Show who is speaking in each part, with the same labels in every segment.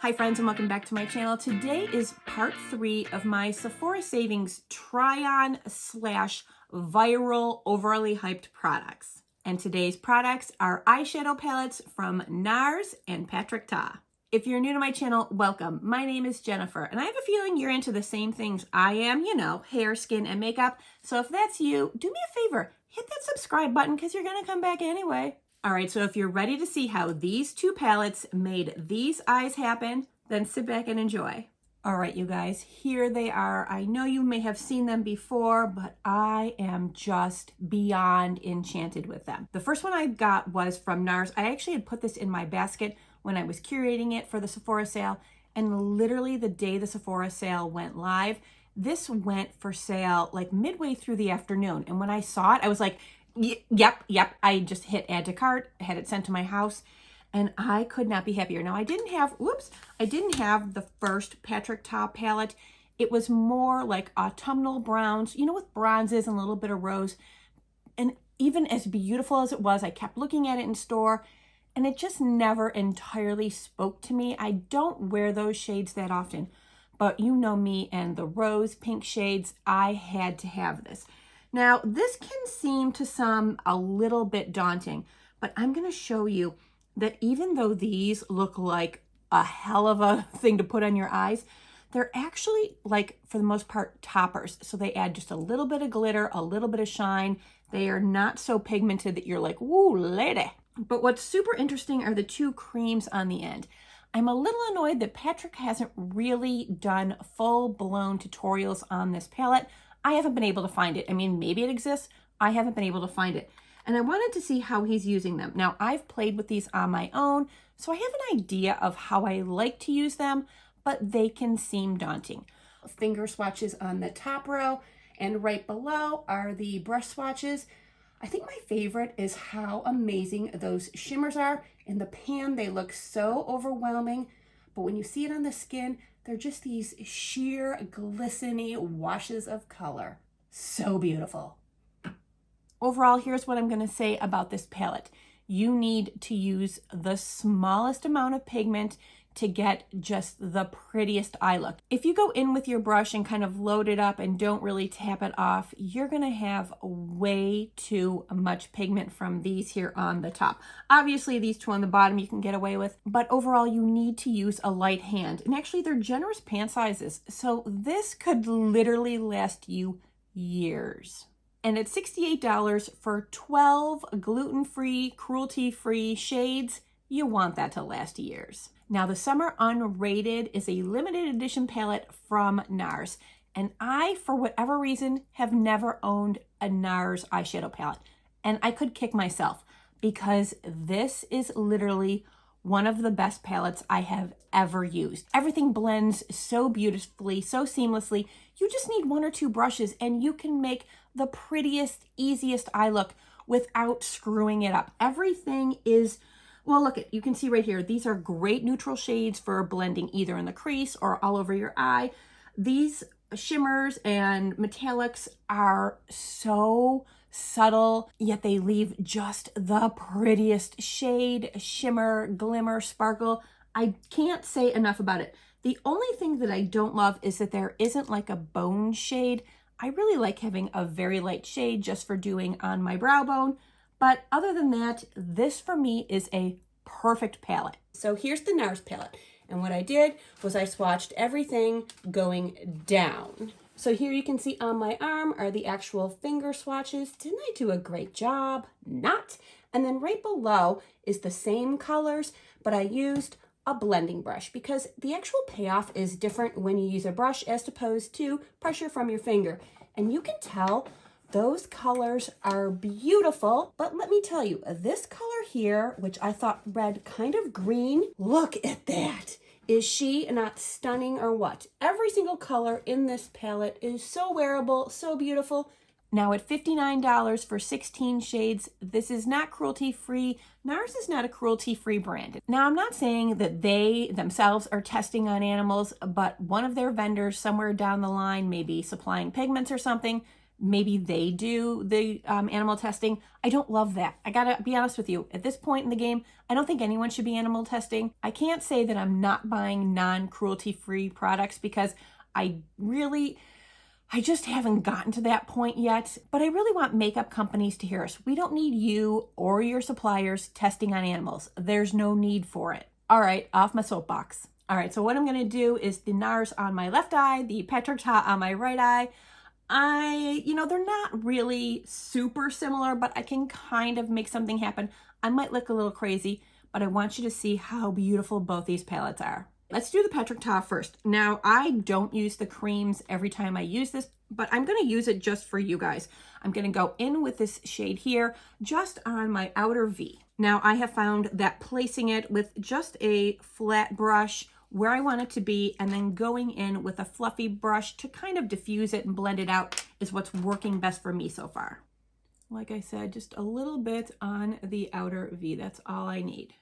Speaker 1: Hi friends and welcome back to my channel. Today is part 3 of my Sephora Savings try-on slash viral overly hyped products. And today's products are eyeshadow palettes from Nars and Tik Tok. If you're new to my channel, welcome. My name is Jennifer and I have a feeling you're into the same things I am, you know, hair, skin, and makeup. So if that's you, do me a favor, hit that subscribe button because you're going to come back anyway. All right, so if you're ready to see how these two palettes made these eyes happen, then sit back and enjoy. All right, you guys, here they are. I know you may have seen them before, but I am just beyond enchanted with them. The first one I got was from Nars. I actually had put this in my basket when I was curating it for the Sephora sale, and literally the day the Sephora sale went live, this went for sale like midway through the afternoon. And when I saw it, I was like, yep. I just hit add to cart, had it sent to my house, and I could not be happier. Now, I didn't have the first Tik Tok palette. It was more like autumnal browns, you know, with bronzes and a little bit of rose. And even as beautiful as it was, I kept looking at it in store, and it just never entirely spoke to me. I don't wear those shades that often, but you know me and the rose pink shades, I had to have this. Now, this can seem to some a little bit daunting, but I'm going to show you that even though these look like a hell of a thing to put on your eyes, they're actually, like, for the most part, toppers. So they add just a little bit of glitter, a little bit of shine. They are not so pigmented that you're like, woo, lady. But what's super interesting are the two creams on the end. I'm a little annoyed that Patrick hasn't really done full-blown tutorials on this palette. I haven't been able to find it. I mean, maybe it exists. I haven't been able to find it. And I wanted to see how he's using them. Now, I've played with these on my own, so I have an idea of how I like to use them, but they can seem daunting. Finger swatches on the top row, and right below are the brush swatches. I think my favorite is how amazing those shimmers are. In the pan, they look so overwhelming, but when you see it on the skin, they're just these sheer, glistening washes of color. So beautiful. Overall, here's what I'm going to say about this palette. You need to use the smallest amount of pigment to get just the prettiest eye look. If you go in with your brush and kind of load it up and don't really tap it off, you're going to have way too much pigment from these here on the top. Obviously, these two on the bottom you can get away with, but overall you need to use a light hand. And actually, they're generous pan sizes, so this could literally last you years. And at $68 for 12 gluten-free, cruelty-free shades, you want that to last years. Now, the Summer Unrated is a limited edition palette from Nars. And I, for whatever reason, have never owned a Nars eyeshadow palette. And I could kick myself because this is literally one of the best palettes I have ever used. Everything blends so beautifully, so seamlessly. You just need one or two brushes and you can make the prettiest, easiest eye look without screwing it up. Everything is, well, look, you can see right here, these are great neutral shades for blending either in the crease or all over your eye. These shimmers and metallics are so subtle, yet they leave just the prettiest shade, shimmer, glimmer, sparkle. I can't say enough about it. The only thing that I don't love is that there isn't like a bone shade. I really like having a very light shade just for doing on my brow bone. But other than that, this for me is a perfect palette. So here's the Nars palette. And what I did was I swatched everything going down. So here you can see on my arm are the actual finger swatches. Didn't I do a great job? Not. And then right below is the same colors, but I used a blending brush because the actual payoff is different when you use a brush as opposed to pressure from your finger. And you can tell those colors are beautiful, but let me tell you, this color here, which I thought read kind of green, look at that. Is she not stunning or what? Every single color in this palette is so wearable, so beautiful. Now at $59 for 16 shades, this is not cruelty-free. Nars is not a cruelty-free brand. Now, I'm not saying that they themselves are testing on animals, but one of their vendors somewhere down the line, maybe supplying pigments or something, maybe they do the animal testing. I don't love that. I gotta be honest with you. At this point in the game, I don't think anyone should be animal testing. I can't say that I'm not buying non-cruelty-free products because I just haven't gotten to that point yet. But I really want makeup companies to hear us. We don't need you or your suppliers testing on animals. There's no need for it. All right, off my soapbox. All right, so what I'm gonna do is the Nars on my left eye, the Patrick Ta on my right eye. They're not really super similar, but I can kind of make something happen. I might look a little crazy, but I want you to see how beautiful both these palettes are. Let's do the Patrick Ta first. Now, I don't use the creams every time I use this, but I'm going to use it just for you guys. I'm going to go in with this shade here, just on my outer V. Now, I have found that placing it with just a flat brush where I want it to be, and then going in with a fluffy brush to kind of diffuse it and blend it out is what's working best for me so far. Like I said, just a little bit on the outer V. That's all I need.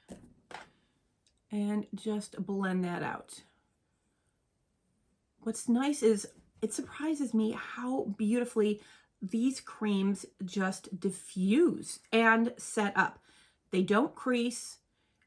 Speaker 1: And just blend that out. What's nice is it surprises me how beautifully these creams just diffuse and set up. They don't crease,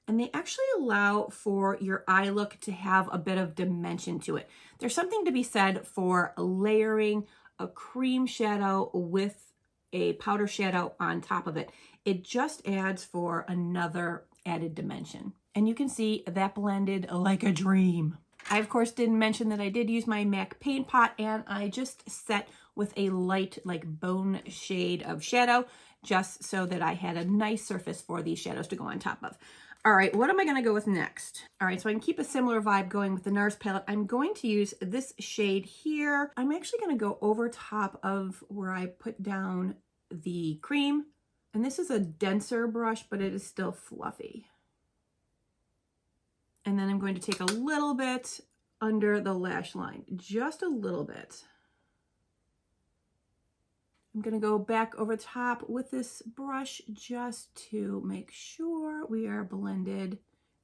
Speaker 1: and they actually allow for your eye look to have a bit of dimension to it. There's something to be said for layering a cream shadow with a powder shadow on top of it. It just adds for another added dimension. And you can see that blended like a dream. I, of course, didn't mention that I did use my MAC paint pot, and I just set with a light, like bone shade of shadow, just so that I had a nice surface for these shadows to go on top of. All right, what am I gonna go with next? All right, so I can keep a similar vibe going with the Nars palette. I'm going to use this shade here. I'm actually gonna go over top of where I put down the cream. And this is a denser brush, but it is still fluffy. And then I'm going to take a little bit under the lash line, just a little bit. I'm gonna go back over top with this brush just to make sure we are blended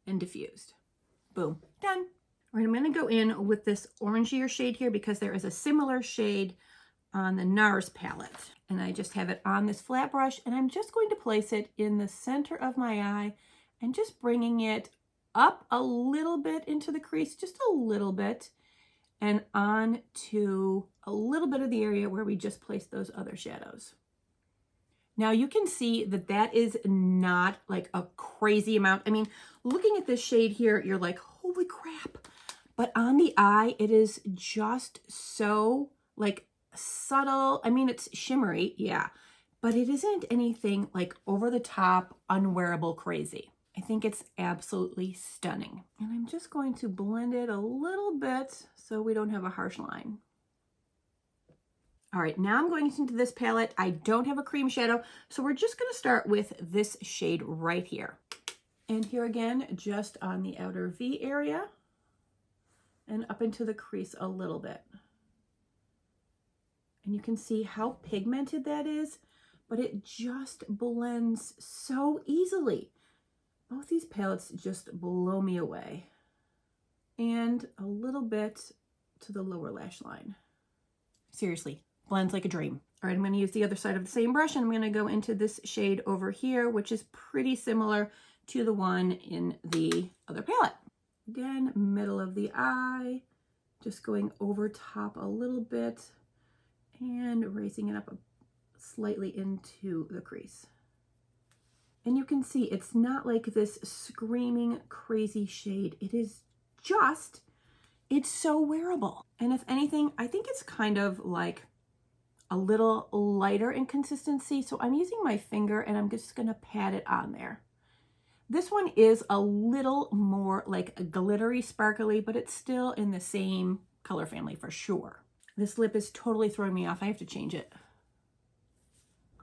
Speaker 1: and diffused. Boom, done. All right, I'm gonna go in with this orangier shade here because there is a similar shade on the Nars palette. And I just have it on this flat brush, and I'm just going to place it in the center of my eye and just bringing it up a little bit into the crease, just a little bit, and on to a little bit of the area where we just placed those other shadows. Now you can see that that is not like a crazy amount. I mean, looking at this shade here, you're like, holy crap. But on the eye, it is just so like subtle. I mean, it's shimmery, yeah, but it isn't anything like over the top, unwearable crazy. I think it's absolutely stunning. And I'm just going to blend it a little bit so we don't have a harsh line. All right, now I'm going into this palette. I don't have a cream shadow, so we're just gonna start with this shade right here. And here again, just on the outer V area and up into the crease a little bit. And you can see how pigmented that is, but it just blends so easily. Both these palettes just blow me away. And a little bit to the lower lash line. Seriously, blends like a dream. All right, I'm going to use the other side of the same brush, and I'm going to go into this shade over here, which is pretty similar to the one in the other palette. Again, middle of the eye, just going over top a little bit and raising it up slightly into the crease. And you can see it's not like this screaming crazy shade. It is just, it's so wearable. And if anything, I think it's kind of like a little lighter in consistency. So I'm using my finger and I'm just gonna pat it on there. This one is a little more like glittery, sparkly, but it's still in the same color family for sure. This lip is totally throwing me off. I have to change it.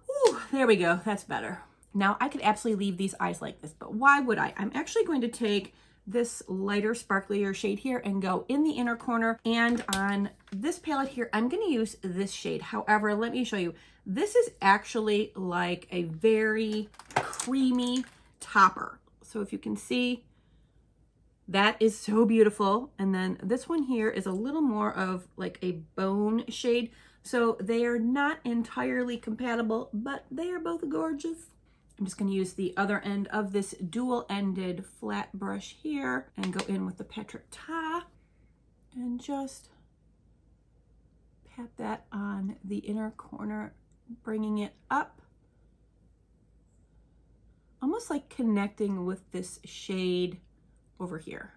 Speaker 1: Ooh, there we go, that's better. Now, I could absolutely leave these eyes like this, but why would I? I'm actually going to take this lighter, sparklier shade here and go in the inner corner. And on this palette here, I'm going to use this shade. However, let me show you. This is actually like a very creamy topper. So if you can see, that is so beautiful. And then this one here is a little more of like a bone shade. So they are not entirely compatible, but they are both gorgeous. I'm just going to use the other end of this dual-ended flat brush here and go in with the Patrick Ta and just pat that on the inner corner, bringing it up, almost like connecting with this shade over here.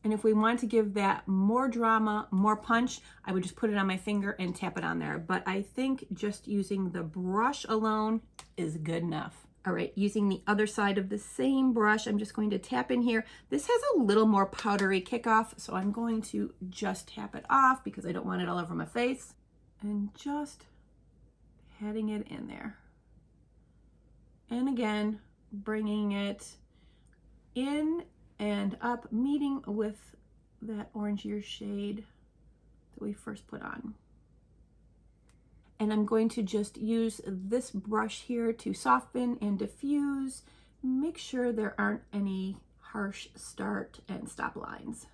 Speaker 1: And if we want to give that more drama, more punch, I would just put it on my finger and tap it on there. But I think just using the brush alone is good enough. All right, using the other side of the same brush, I'm just going to tap in here. This has a little more powdery kickoff, so I'm going to just tap it off because I don't want it all over my face. And just patting it in there. And again, bringing it in and up, meeting with that orangier shade that we first put on. And I'm going to just use this brush here to soften and diffuse, make sure there aren't any harsh start and stop lines.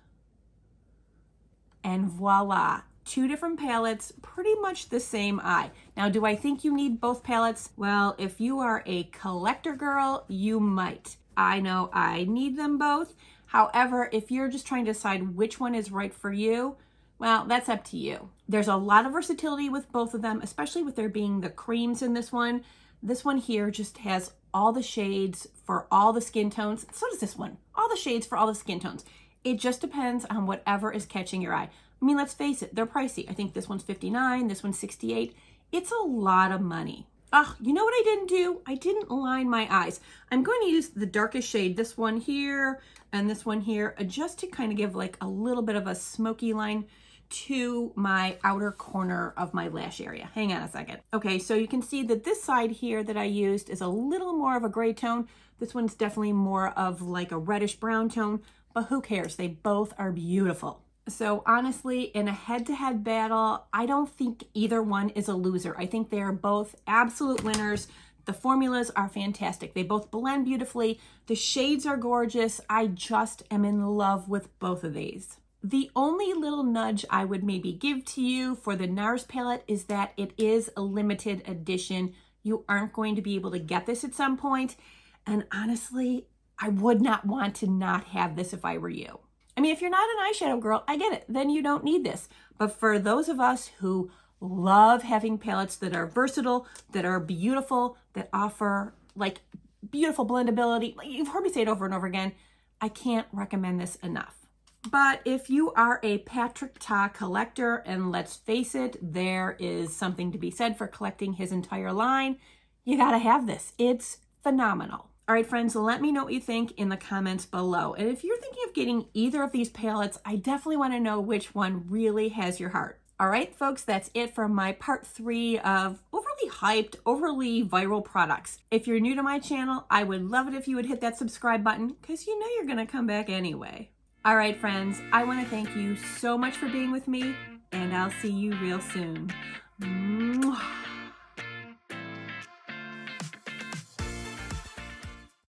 Speaker 1: And voila, 2 different palettes, pretty much the same eye. Now, do I think you need both palettes? Well, if you are a collector girl, you might. I know I need them both. However, if you're just trying to decide which one is right for you, well, that's up to you. There's a lot of versatility with both of them, especially with there being the creams in this one. This one here just has all the shades for all the skin tones. So does this one. All the shades for all the skin tones. It just depends on whatever is catching your eye. I mean, let's face it, they're pricey. I think this one's $59, this one's $68. It's a lot of money. Ugh, you know what I didn't do? I didn't line my eyes. I'm going to use the darkest shade, this one here and this one here, just to kind of give like a little bit of a smoky line to my outer corner of my lash area. Hang on a second. Okay, so you can see that this side here that I used is a little more of a gray tone. This one's definitely more of like a reddish brown tone, but who cares? They both are beautiful. So honestly, in a head-to-head battle, I don't think either one is a loser. I think they are both absolute winners. The formulas are fantastic. They both blend beautifully. The shades are gorgeous. I just am in love with both of these. The only little nudge I would maybe give to you for the Nars palette is that it is a limited edition. You aren't going to be able to get this at some point. And honestly, I would not want to not have this if I were you. I mean, if you're not an eyeshadow girl, I get it. Then you don't need this. But for those of us who love having palettes that are versatile, that are beautiful, that offer like beautiful blendability, like you've heard me say it over and over again, I can't recommend this enough. But if you are a Patrick Ta collector, and let's face it, there is something to be said for collecting his entire line, you gotta have this. It's phenomenal. All right, friends, let me know what you think in the comments below. And if you're thinking of getting either of these palettes, I definitely want to know which one really has your heart. All right, folks, that's it for my part 3 of overly hyped, overly viral products. If you're new to my channel, I would love it if you would hit that subscribe button because you know you're going to come back anyway. All right, friends, I want to thank you so much for being with me, and I'll see you real soon. Mwah.